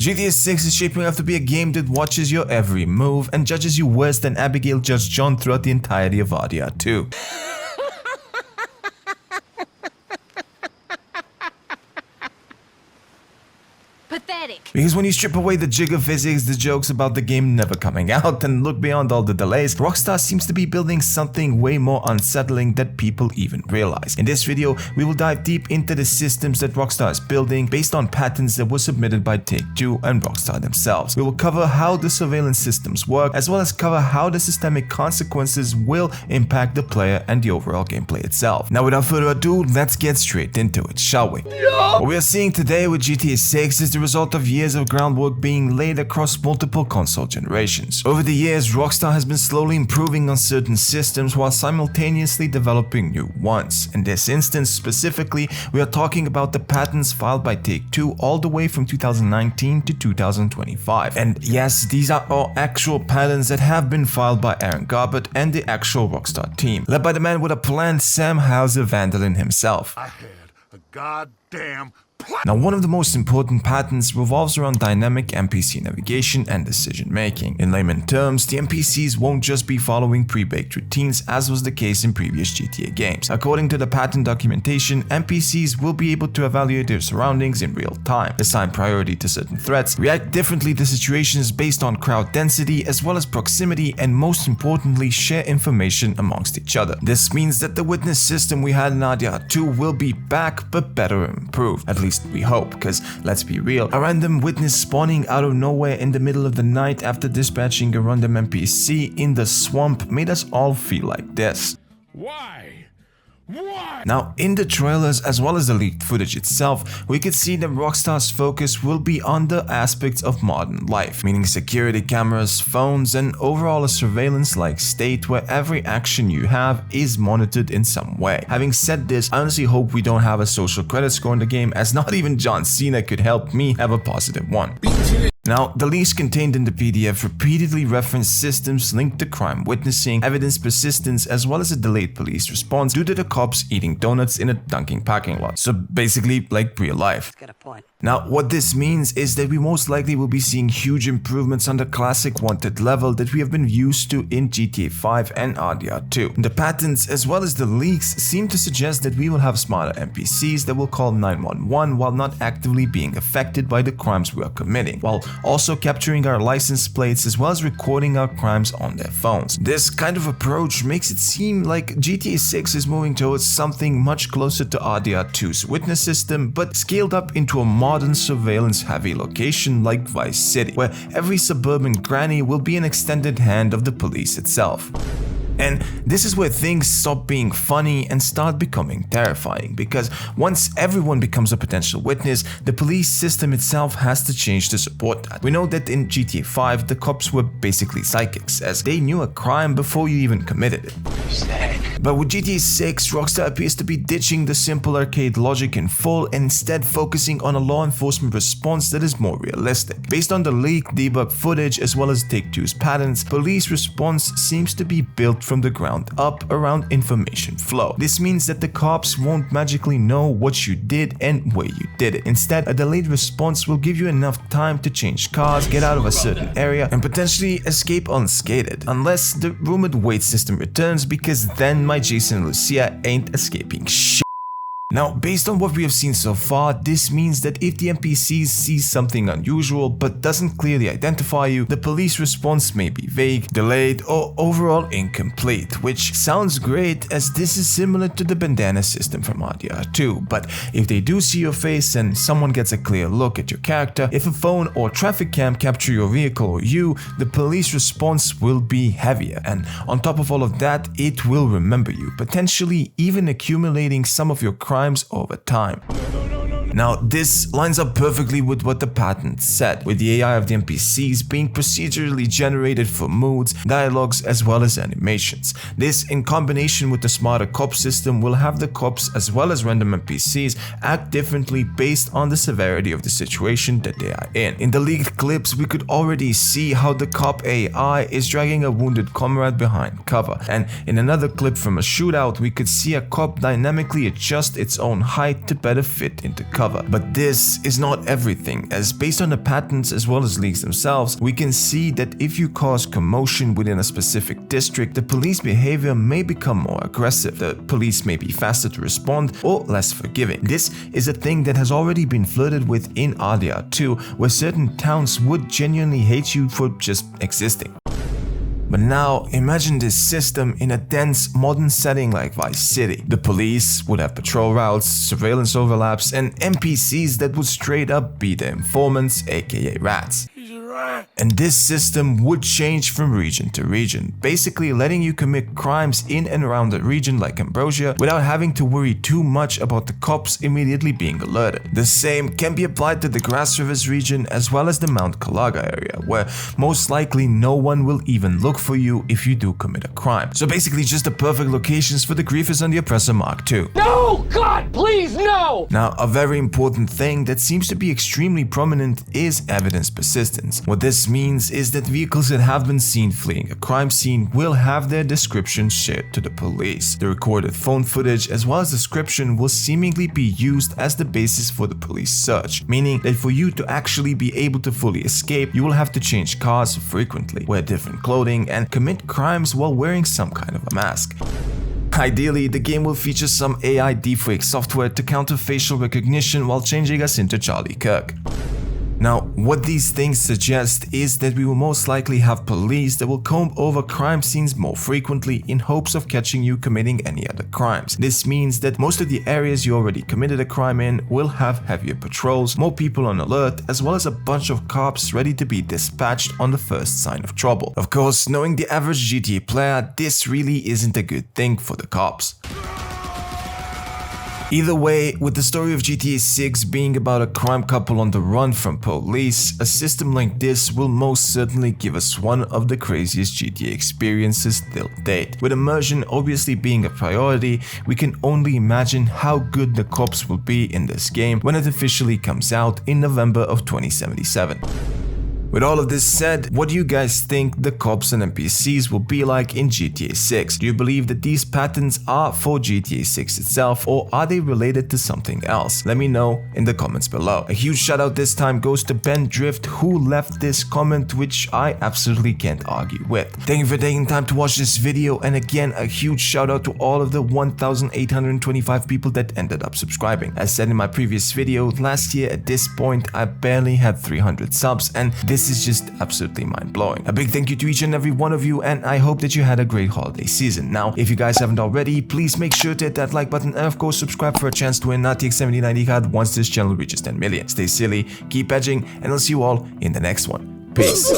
GTA 6 is shaping up to be a game that watches your every move and judges you worse than Abigail judged John throughout the entirety of RDR 2. Because when you strip away the jigger physics, the jokes about the game never coming out, and look beyond all the delays, Rockstar seems to be building something way more unsettling than people even realize. In this video, we will dive deep into the systems that Rockstar is building based on patents that were submitted by Take-Two and Rockstar themselves. We will cover how the surveillance systems work, as well as cover how the systemic consequences will impact the player and the overall gameplay itself. Now without further ado, let's get straight into it, shall we? What we are seeing today with GTA 6 is the result of years of groundwork being laid across multiple console generations. Over the years, Rockstar has been slowly improving on certain systems while simultaneously developing new ones. In this instance specifically, we are talking about the patents filed by Take-Two all the way from 2019 to 2025. And yes, these are all actual patents that have been filed by Aaron Garbett and the actual Rockstar team, led by the man with a plan, Sam Houser Vandalin himself. I had a goddamn Now, one of the most important patents revolves around dynamic NPC navigation and decision making. In layman terms, the NPCs won't just be following pre-baked routines as was the case in previous GTA games. According to the patent documentation, NPCs will be able to evaluate their surroundings in real time, assign priority to certain threats, react differently to situations based on crowd density as well as proximity, and most importantly, share information amongst each other. This means that the witness system we had in RDR 2 will be back, but better improved. At least we hope, because let's be real, a random witness spawning out of nowhere in the middle of the night after dispatching a random NPC in the swamp made us all feel like this. Why? Now, in the trailers as well as the leaked footage itself, we could see that Rockstar's focus will be on the aspects of modern life, meaning security cameras, phones, and overall a surveillance-like state where every action you have is monitored in some way. Having said this, I honestly hope we don't have a social credit score in the game, as not even John Cena could help me have a positive one. Now, the leaks contained in the PDF repeatedly reference systems linked to crime witnessing, evidence persistence, as well as a delayed police response due to the cops eating donuts in a Dunkin' parking lot. So basically, like real life. Got a point. Now, what this means is that we most likely will be seeing huge improvements on the classic wanted level that we have been used to in GTA 5 and RDR 2. The patents as well as the leaks seem to suggest that we will have smarter NPCs that will call 911 while not actively being affected by the crimes we are committing, while also capturing our license plates as well as recording our crimes on their phones. This kind of approach makes it seem like GTA 6 is moving towards something much closer to RDR 2's witness system, but scaled up into a modern surveillance-heavy location like Vice City, where every suburban granny will be an extended hand of the police itself. And this is where things stop being funny and start becoming terrifying, because once everyone becomes a potential witness, the police system itself has to change to support that. We know that in GTA 5, the cops were basically psychics, as they knew a crime before you even committed it. But with GTA 6, Rockstar appears to be ditching the simple arcade logic in full and instead focusing on a law enforcement response that is more realistic. Based on the leaked debug footage as well as Take-Two's patents, police response seems to be built from the ground up around information flow. This means that the cops won't magically know what you did and where you did it. Instead, a delayed response will give you enough time to change cars, get out of a certain area, and potentially escape unscathed, unless the rumored wait system returns, because then my Jason and Lucia ain't escaping shit. Now, based on what we have seen so far, this means that if the NPCs see something unusual but doesn't clearly identify you, the police response may be vague, delayed, or overall incomplete, which sounds great as this is similar to the bandana system from RDR 2, but if they do see your face and someone gets a clear look at your character, if a phone or traffic cam capture your vehicle or you, the police response will be heavier, and on top of all of that, it will remember you, potentially even accumulating some of your crimes over time. Now, this lines up perfectly with what the patent said, with the AI of the NPCs being procedurally generated for moods, dialogues, as well as animations. This, in combination with the smarter cop system, will have the cops as well as random NPCs act differently based on the severity of the situation that they are in. In the leaked clips, we could already see how the cop AI is dragging a wounded comrade behind cover, and in another clip from a shootout, we could see a cop dynamically adjust its own height to better fit into cover. cover. But this is not everything, as based on the patents as well as leaks themselves, we can see that if you cause commotion within a specific district, the police behavior may become more aggressive, the police may be faster to respond or less forgiving. This is a thing that has already been flirted with in RDR 2, where certain towns would genuinely hate you for just existing. But now, imagine this system in a dense, modern setting like Vice City. The police would have patrol routes, surveillance overlaps, and NPCs that would straight up be the informants, aka rats. And this system would change from region to region, basically letting you commit crimes in and around the region like Ambrosia without having to worry too much about the cops immediately being alerted. The same can be applied to the Grass Rivers region as well as the Mount Calaga area, where most likely no one will even look for you if you do commit a crime. So basically just the perfect locations for the Grievous and the Oppressor Mark II. No! God, please, no! Now, a very important thing that seems to be extremely prominent is evidence persistence. What this means is that vehicles that have been seen fleeing a crime scene will have their description shared to the police. The recorded phone footage as well as description will seemingly be used as the basis for the police search, meaning that for you to actually be able to fully escape, you will have to change cars frequently, wear different clothing, and commit crimes while wearing some kind of a mask. Ideally, the game will feature some AI deepfake software to counter facial recognition while changing us into Charlie Kirk. Now, what these things suggest is that we will most likely have police that will comb over crime scenes more frequently in hopes of catching you committing any other crimes. This means that most of the areas you already committed a crime in will have heavier patrols, more people on alert, as well as a bunch of cops ready to be dispatched on the first sign of trouble. Of course, knowing the average GTA player, this really isn't a good thing for the cops. Either way, with the story of GTA 6 being about a crime couple on the run from police, a system like this will most certainly give us one of the craziest GTA experiences till date. With immersion obviously being a priority, we can only imagine how good the cops will be in this game when it officially comes out in November of 2077. With all of this said, what do you guys think the cops and NPCs will be like in GTA 6? Do you believe that these patterns are for GTA 6 itself, or are they related to something else? Let me know in the comments below. A huge shout out this time goes to Ben Drift, who left this comment, which I absolutely can't argue with. Thank you for taking time to watch this video, and again a huge shout out to all of the 1,825 people that ended up subscribing. As said in my previous video, last year at this point I barely had 300 subs, and this is just absolutely mind-blowing. A big thank you to each and every one of you, and I hope that you had a great holiday season. Now, if you guys haven't already, please make sure to hit that like button and of course subscribe for a chance to win an RTX 7090 card once this channel reaches 10 million. Stay silly, keep edging, and I'll see you all in the next one. Peace.